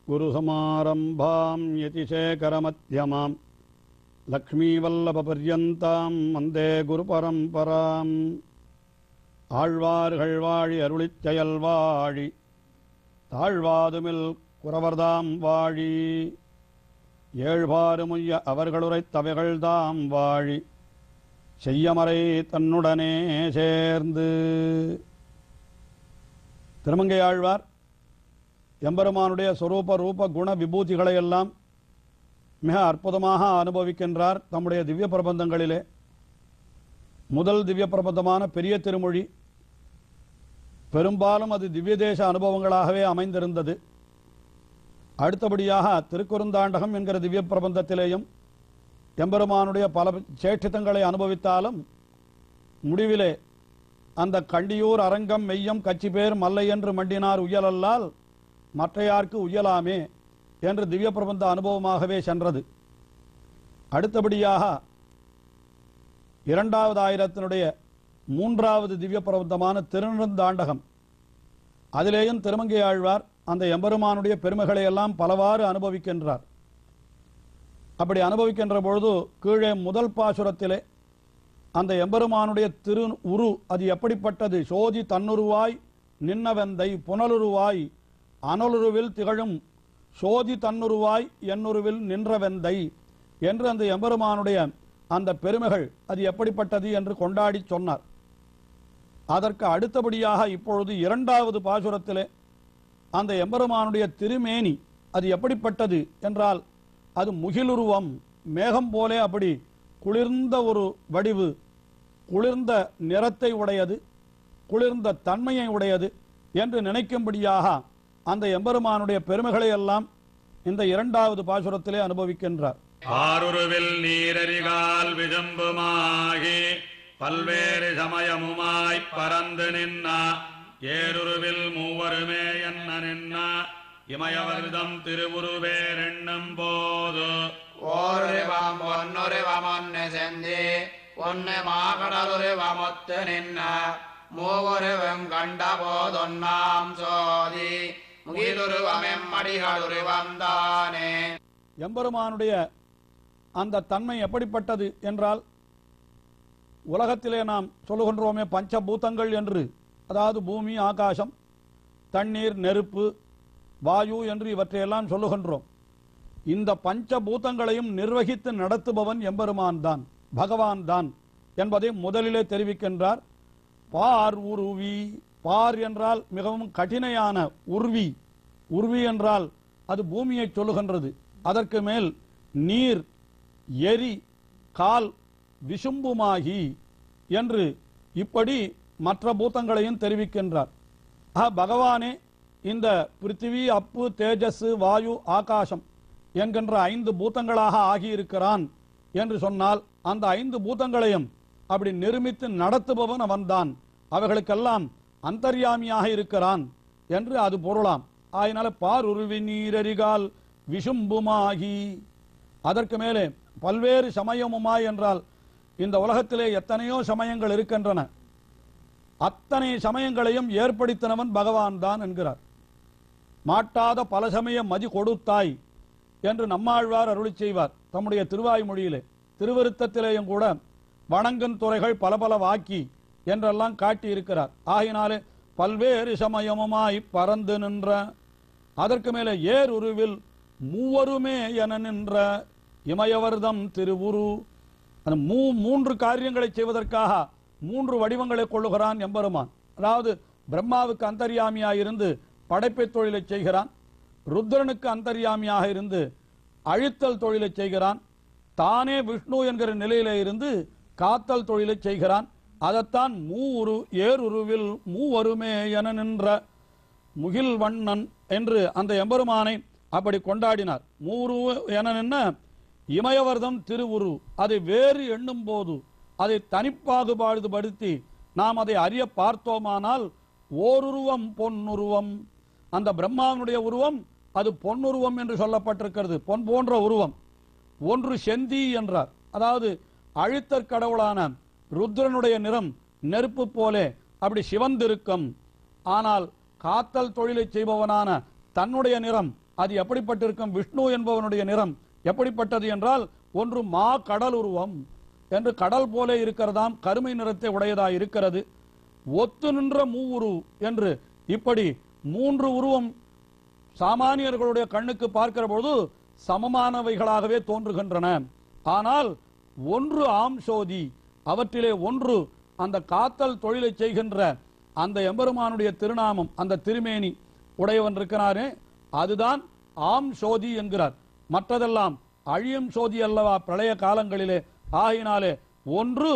अस्मद्गुरुसमारम्भां यतिशेखरमध्यमां लक्ष्मीवल्लभपर्यन्तां वन्दे गुरुपरम्पराम् ஆழ்வார்கள் வாழி அருளிச் செயல் வாழி தாழ்வாதுமில் குறவர்தாம் வாழி ஏழ்பாறுமுய்ய அவர்களுரைத்தவைகள்தாம் வாழி செய்யமறை தன்னுடனே சேர்ந்து. திருமங்கை ஆழ்வார் எம்பெருமானுடைய சொரூப ரூப குண விபூதிகளையெல்லாம் மிக அற்புதமாக அனுபவிக்கின்றார் தம்முடைய திவ்ய பிரபந்தங்களிலே. முதல் திவ்ய பிரபந்தமான பெரிய திருமொழி பெரும்பாலும் அது திவ்ய தேச அனுபவங்களாகவே அமைந்திருந்தது. அடுத்தபடியாக திருக்குறுந்தாண்டகம் என்கிற திவ்ய பிரபந்தத்திலேயும் எம்பெருமானுடைய பல சேட்சித்தங்களை அனுபவித்தாலும் முடிவிலே அந்த கண்டியூர் அரங்கம் மெய்யம் கட்சி பேர் மல்லை என்று மண்டினார் உயலல்லால் மற்றையார்க்கு உயலாமே என்று திவ்ய பிரபந்த அனுபவமாகவே சென்றது. அடுத்தபடியாக இரண்டாவது ஆயிரத்தினுடைய மூன்றாவது திவ்ய பிரபந்தமான திருநெடுந்தாண்டகம், அதிலேயும் திருமங்கை ஆழ்வார் அந்த எம்பெருமானுடைய பெருமைகளை எல்லாம் பலவாறு அனுபவிக்கின்றார். அப்படி அனுபவிக்கின்ற பொழுது கீழே முதல் பாசுரத்திலே அந்த எம்பெருமானுடைய திரு உரு அது எப்படிப்பட்டது, சோதி தன்னுருவாய் நின்னவெந்தை புனலுருவாய் அனலுருவில் திகழும் சோதி தன்னுருவாய் என்னுருவில் நின்றவெந்தை என்று அந்த எம்பெருமானுடைய அந்த பெருமைகள் அது எப்படிப்பட்டது என்று கொண்டாடி சொன்னார். அதற்கு அடுத்தபடியாக இப்பொழுது இரண்டாவது பாசுரத்திலே அந்த எம்பெருமானுடைய திருமேனி அது எப்படிப்பட்டது என்றால் அது முகிலுருவம், மேகம் போலே அப்படி குளிர்ந்த ஒரு வடிவு, குளிர்ந்த நிறத்தை உடையது, குளிர்ந்த தன்மையை உடையது என்று நினைக்கும்படியாக அந்த எம்பெருமானுடைய பெருமைகளை எல்லாம் இந்த இரண்டாவது பாசுரத்திலே அனுபவிக்கின்றார். ஆருருவில் நீரறிகால் விஜம்புமாகி பல்வேறு சமயமுமாய் பறந்து நின்ன ஏருருவில் மூவருமே என்ன நின்ன இமயவர்தம் திருவுருவேரெண்ணும் போது ஓருருவம் ஒன்னுருவம் ஒன்னு செந்தி ஒன்னு மாகடலுருவம் ஒத்து நின்ன மூவருவம் கண்ட போதொன்னாம் சோதி முகிலுருவம் எம்மடிகளுருவம் தானே. எம்பெருமானுடைய அந்த தன்மை எப்படிப்பட்டது என்றால் உலகத்திலே நாம் சொல்லுகின்றோமே பஞ்சபூதங்கள் என்று, அதாவது பூமி ஆகாசம் தண்ணீர் நெருப்பு வாயு என்று இவற்றையெல்லாம் சொல்லுகின்றோம். இந்த பஞ்சபூதங்களையும் நிர்வகித்து நடத்துபவன் எம்பெருமான் தான், பகவான் தான் என்பதை முதலிலே தெரிவிக்கின்றார். பார் உருவி, பார் என்றால் மிகவும் கடினையான உருவி, உருவி என்றால் அது பூமியை சொல்லுகின்றது. அதற்கு மேல் நீர் எரி கால் விசும்புமாகி என்று இப்படி மற்ற பூதங்களையும் தெரிவிக்கின்றார். பகவானே இந்த பிருத்திவி அப்பு தேஜஸ் வாயு ஆகாசம் என்கின்ற 5 பூதங்களாக ஆகியிருக்கிறான் என்று சொன்னால் அந்த 5 பூதங்களையும் அப்படி நிர்மித்து நடத்துபவன் அவன்தான், அவைகளுக்கெல்லாம் அந்தர்யாமியாக இருக்கிறான் என்று அது பொருளாம். ஆயினால பார் உருவி நீரறிகால் விசும்புமாகி. அதற்கு மேலே பல்வேறு சமயமுமாய் என்றால் இந்த உலகத்திலே எத்தனையோ சமயங்கள் இருக்கின்றன, அத்தனை சமயங்களையும் ஏற்படுத்தினவன் பகவான் தான் என்கிறார். மாட்டாத பல சமய மதி கொடுத்தாய் என்று நம்மாழ்வார் அருளி செய்வார் தம்முடைய திருவாய்மொழியிலே. திருவிருத்தத்திலேயும் கூட வணங்கும் துறைகள் பல பல வாக்கி என்றெல்லாம் காட்டி இருக்கிறார். ஆகினாலே பல்வேறு சமயமுமாய் பறந்து நின்ற, அதற்கு மேலே ஏர் உருவில் மூவருமே என நின்ற இமயவர்தம் திருவுரு. அந்த மூன்று காரியங்களை செய்வதற்காக 3 வடிவங்களை கொள்ளுகிறான் எம்பெருமான். அதாவது பிரம்மாவுக்கு அந்தர்யாமியாயிருந்து படைப்பை தொழிலை செய்கிறான், ருத்ரனுக்கு அந்தர்யாமியாக இருந்து அழித்தல் தொழிலை செய்கிறான், தானே விஷ்ணு என்கிற நிலையிலே இருந்து காத்தல் தொழிலை செய்கிறான். அதைத்தான் மூவுரு ஏருருவில் மூவருமே என நின்ற முகில் வண்ணன் என்று அந்த எம்பெருமானை அப்படி கொண்டாடினார். மூரு என நின்ன இமயவர்தம் திருவுரு, அதை வேறு எண்ணும் போது அதை தனிப்பாகுபாடுபடுத்தி நாம் அதை அறிய பார்த்தோமானால் ஓருருவம் பொன்னுருவம், அந்த பிரம்மாவனுடைய உருவம் அது பொன்னுருவம் என்று சொல்லப்பட்டிருக்கிறது, பொன் போன்ற உருவம். ஒன்று செந்தி என்றார், அதாவது அழித்தற் கடவுளான ருத்ரனுடைய நிறம் நெருப்பு போலே அப்படி சிவந்திருக்கும். ஆனால் காத்தல் தொழிலை செய்பவனான தன்னுடைய நிறம் அது எப்படிப்பட்டிருக்கும்? விஷ்ணு என்பவனுடைய நிறம் எப்படிப்பட்டது என்றால், ஒன்று மா கடல் உருவம் என்று கடல் போல இருக்கிறதாம், கருமை நிறத்தை உடையதாய் இருக்கிறது. ஒத்து நின்ற மூவுரு என்று இப்படி மூன்று உருவம் சாமானியர்களுடைய கண்ணுக்கு பார்க்கிற பொழுது சமமானவைகளாகவே தோன்றுகின்றன. ஆனால் ஒன்று ஆம்சோதி, அவற்றிலே ஒன்று அந்த காத்தல் தொழிலை செய்கின்ற அந்த எம்பெருமானுடைய திருநாமம், அந்த திருமேனி உடையவன் இருக்கிறாரே, அதுதான் ஆம் சோதி என்கிறார். மற்றதெல்லாம் அழியும் சோதி அல்லவா பிரளய காலங்களிலே. ஆகினாலே ஒன்று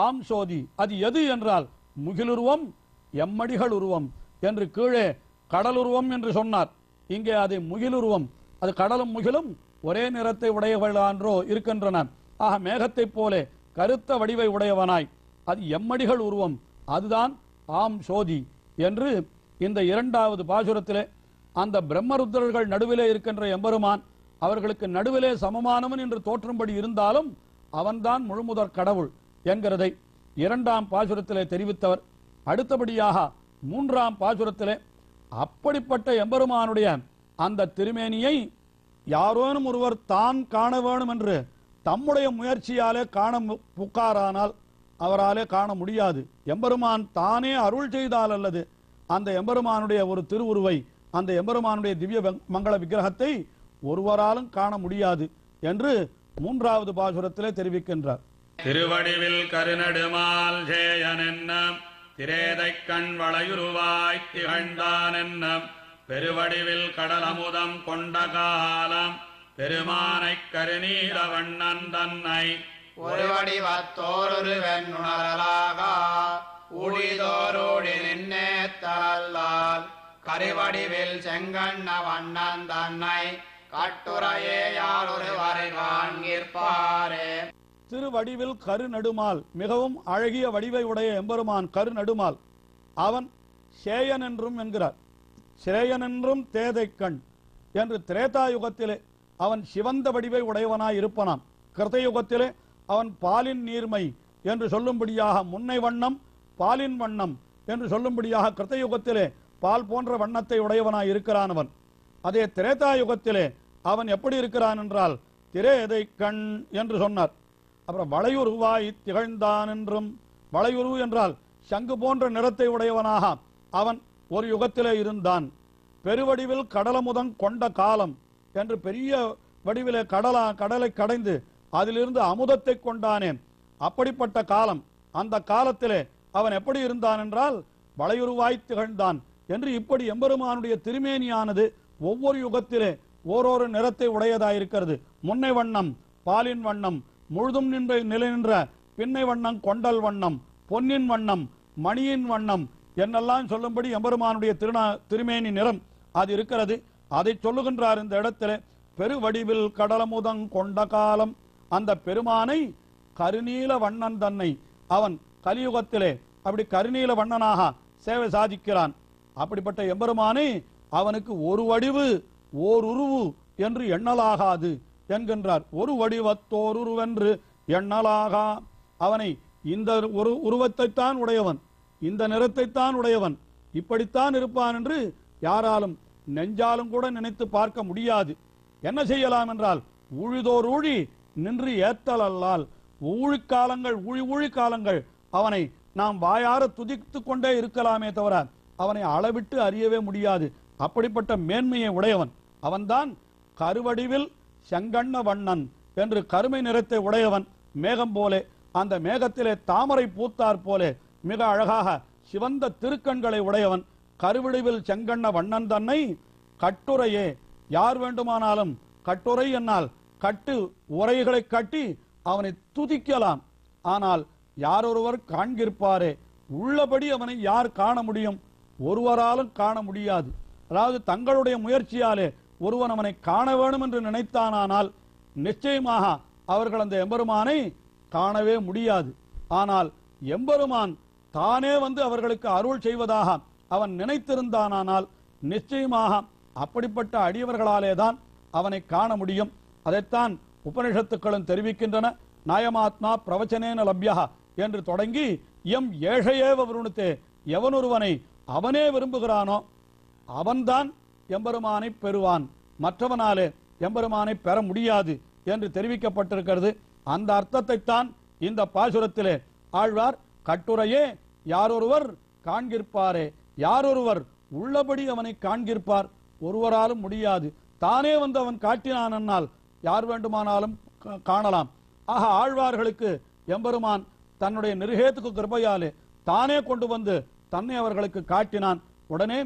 ஆம் சோதி. அது எது என்றால் முகிலுருவம், எம்மடிகள் உருவம் என்று கீழே கடலுருவம் என்று சொன்னார். இங்கே அது முகிலுருவம். அது கடலும் முகிலும் ஒரே நிறத்தை உடையவர்களான்றோ இருக்கின்றன. ஆக மேகத்தைப் போலே கருத்த வடிவை உடையவனாய் அது எம்மடிகள் உருவம், அதுதான் ஆம் சோதி என்று இந்த இரண்டாவது பாசுரத்திலே அந்த பிரம்மருத்ரர்கள் நடுவிலே இருக்கின்ற எம்பெருமான் அவர்களுக்கு நடுவிலே சமமானவன் என்று தோற்றும்படி இருந்தாலும் அவன்தான் முழுமுதற் கடவுள் என்கிறதை இரண்டாம் பாசுரத்திலே தெரிவித்தவர். அடுத்தபடியாக மூன்றாம் பாசுரத்திலே அப்படிப்பட்ட எம்பெருமானுடைய அந்த திருமேனியை யாரோனும் ஒருவர் தான் காண வேணும் என்று தம்முடைய முயற்சியாலே காண புக்காரானால் அவராலே காண முடியாது. எம்பெருமான் தானே அருள் செய்தால் அல்லது அந்த எம்பெருமானுடைய ஒரு திருவுருவை, அந்த எம்பெருமானுடைய திவ்ய மங்கள விக்கிரகத்தை ஒருவராலும் காண முடியாது என்று மூன்றாவது பாசுரத்திலே தெரிவிக்கின்றார். திருவடிவில் கருநடுமால் சேயன் என்னும் திரேதைக் கண் வளையுருவாய் திகழ்ந்தான் என்னும் பெருவடிவில் கடலமுதம் கொண்ட காலம் பெருமானைக் கருநீல வண்ணன் தன்னை ஒரு வடிவத்தோரொரு வெண்ணுணரலாக ஊழிதோரோடி நின்னேத்தலால் கருவடிவில் செங்கண்ண வண்ணன் தன்னை கட்டுரையே யாரொரு வரை காண்கிற்பாரே. திருவடிவில் கருநடுமால், மிகவும் அழகிய வடிவை உடைய எம்பெருமான் கருநடுமால், அவன் சேயன் என்றும் என்கிறார். சேயன் என்றும் தேதைக்கண் என்று திரேதாயுகத்திலே அவன் சிவந்த வடிவை உடையவனாய் இருப்பனாம். கிருத்தயுகத்திலே அவன் பாலின் நீர்மை என்று சொல்லும்படியாக முன்னை வண்ணம் பாலின் வண்ணம் என்று சொல்லும்படியாக கிருத்தயுகத்திலே பால் போன்ற வண்ணத்தை உடையவனாய் இருக்கிறான் அவன். அதே திரேதாயுகத்திலே அவன் எப்படி இருக்கிறான் என்றால் திரேதை கண் என்று சொன்னார். அப்புறம் வளையுருவாய் திகழ்ந்தான் என்றும், வளையுரு என்றால் சங்கு போன்ற நிறத்தை உடையவனாக அவன் ஒரு யுகத்திலே இருந்தான். பெருவடிவில் கடலமுதம் கொண்ட காலம் என்று பெரிய வடிவிலே கடலை கடைந்து அதிலிருந்து அமுதத்தை கொண்டானே, அப்படிப்பட்ட காலம். அந்த காலத்திலே அவன் எப்படி இருந்தான் என்றால் வளையுருவாய் திகழ்ந்தான் என்று இப்படி எம்பெருமானுடைய திருமேனியானது ஒவ்வொரு யுகத்திலே ஓரொரு நிறத்தை உடையதாயிருக்கிறது. முன்னை வண்ணம் பாலின் வண்ணம், முழுதும் நிலை நின்ற பின்னை வண்ணம் கொண்டல் வண்ணம், பொன்னின் வண்ணம், மணியின் வண்ணம் என்னெல்லாம் சொல்லும்படி எம்பெருமானுடைய திருமேனி நிறம் அது இருக்கிறது. அதை சொல்லுகின்றார் இந்த இடத்திலே. பெருவடிவில் கடலமுதம் கொண்ட காலம், அந்த பெருமானை கருநீல வண்ணன் தன்னை அவன் கலியுகத்திலே அப்படி கருநீல வண்ணனாக சேவை சாதிக்கிறான். அப்படிப்பட்ட எம்பெருமானை அவனுக்கு ஒரு வடிவு ஓர் உருவு என்று எண்ணலாகாது என்கின்றார். ஒரு வடிவத்தோருவென்று எண்ணலாகா. அவனை இந்த ஒரு உருவத்தைத்தான் உடையவன், இந்த நிறத்தைத்தான் உடையவன், இப்படித்தான் இருப்பான் என்று யாராலும் நெஞ்சாலும் கூட நினைத்து பார்க்க முடியாது. என்ன செய்யலாம் என்றால் ஊழிதோர் ஊழி நின்று ஏத்தல் அல்லால், ஊழிக்காலங்கள் ஊழி காலங்கள் அவனை நாம் வாயார துதித்து கொண்டே இருக்கலாமே தவிர அவனை அளவிட்டு அறியவே முடியாது. அப்படிப்பட்ட மேன்மையை உடையவன் அவன்தான் கருவடிவில் செங்கண்ண வண்ணன் என்று கருமை நிறத்தை உடையவன். மேகம் போலே, அந்த மேகத்திலே தாமரை பூத்தார் போலே மிக அழகாக சிவந்த திருக்கண்களை உடையவன். கருவடிவில் செங்கண்ண வண்ணன் தன்னை கட்டுரையே, யார் வேண்டுமானாலும் கட்டுரை என்னால் கட்டு உரைகளை கட்டி அவனை துதிக்கலாம். ஆனால் யாரொருவர் காண்கிருப்பாரே, உள்ளபடி அவனை யார் காண முடியும்? ஒருவராலும் காண முடியாது. அதாவது தங்களுடைய முயற்சியாலே ஒருவன் அவனை காண வேணும் என்று நினைத்தானால் நிச்சயமாக அவர்கள் அந்த எம்பெருமானை காணவே முடியாது. ஆனால் எம்பெருமான் தானே வந்து அவர்களுக்கு அருள் செய்வதாக அவன் நினைத்திருந்தானால் நிச்சயமாக அப்படிப்பட்ட அடியவர்களாலே தான் அவனை காண முடியும். அதைத்தான் உபனிஷத்துக்களும் தெரிவிக்கின்றன. நாயமாத்மா பிரவச்சனேன லப்யா என்று தொடங்கி எம் ஏழையேவ விருணுத்தே, எவனொருவனை அவனே விரும்புகிறானோ அவன்தான் எம்பெருமானை பெறுவான் மற்றவனாலே எம்பெருமானை பெற முடியாது என்று தெரிவிக்கப்பட்டிருக்கிறது. அந்த அர்த்தத்தைத்தான் இந்த பாசுரத்திலே ஆழ்வார் கட்டுரையே யாரொருவர் காண்கிற்பாரே, யாரொருவர் உள்ளபடி அவனை காண்கிற்பார், ஒருவராலும் முடியாது, தானே வந்து அவன் காட்டினானால் யார் வேண்டுமானாலும் காணலாம். ஆக ஆழ்வார்களுக்கு எம்பெருமான் தன்னுடைய நிருகேத்துக்கு கிருபையாலே தானே கொண்டு வந்து தன்னை அவர்களுக்கு காட்டினான். உடனே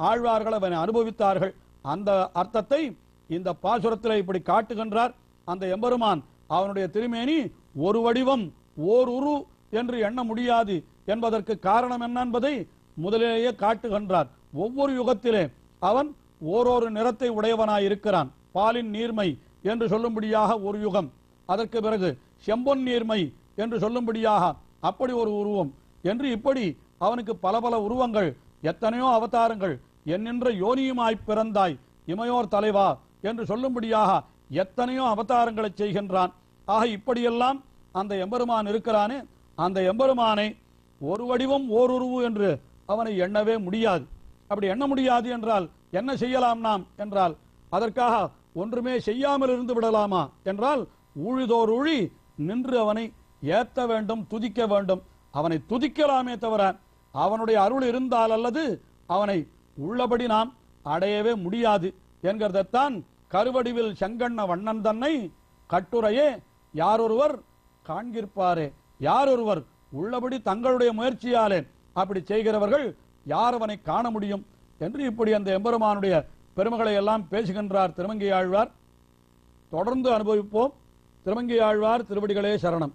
ஆழ்வார்கள் அவனை அனுபவித்தார்கள். அந்த அர்த்தத்தை இந்த பாசுரத்தில் இப்படி காட்டுகின்றார். அந்த எம்பெருமான் அவனுடைய திருமேனி ஒரு வடிவம் ஓர் உரு என்று எண்ண முடியாது என்பதற்கு காரணம் என்ன என்பதை முதலிலேயே காட்டுகின்றார். ஒவ்வொரு யுகத்திலே அவன் ஓரொரு நிறத்தை உடையவனாய் இருக்கிறான். பாலின் நீர்மை என்று சொல்லும்படியாக ஒரு யுகம், அதற்கு பிறகு செம்பொன் நீர்மை என்று சொல்லும்படியாக அப்படி ஒரு உருவம் என்று இப்படி அவனுக்கு பல பல உருவங்கள், எத்தனையோ அவதாரங்கள், என்னென்ற யோனியுமாய் பிறந்தாய் இமையோர் தலைவா என்று சொல்லும்படியாக எத்தனையோ அவதாரங்களை செய்கின்றான். ஆக இப்படியெல்லாம் அந்த எம்பெருமான் இருக்கிறானே, அந்த எம்பெருமானை ஒரு வடிவம் ஓருருவு என்று அவனை எண்ணவே முடியாது. அப்படி எண்ண முடியாது என்றால் என்ன செய்யலாம் நாம் என்றால், அதற்காக ஒன்றுமே செய்யாமல் இருந்து விடலாமா என்றால், ஊழிதோர் ஊழி நின்று அவனை ஏத்த வேண்டும், துதிக்க வேண்டும். அவனை துதிக்கலாமே தவிர அவனுடைய அருள் இருந்தால் அல்லது அவனை உள்ளபடி நாம் அடையவே முடியாது என்கிறதைத்தான் கருவடிவில் செங்கண்ண வண்ணன் தன்னை கட்டுரையே யாரொருவர் காண்கிற்பாரே, யாரொருவர் உள்ளபடி தங்களுடைய முயற்சியாலே அப்படி செய்கிறவர்கள் யார் அவனை காண முடியும் என்று இப்படி அந்த எம்பெருமானுடைய பெருமைகளை எல்லாம் பேசுகின்றார் திருமங்கை ஆழ்வார். தொடர்ந்து அனுபவிப்போம். திருமங்கை ஆழ்வார் திருவடிகளே சரணம்.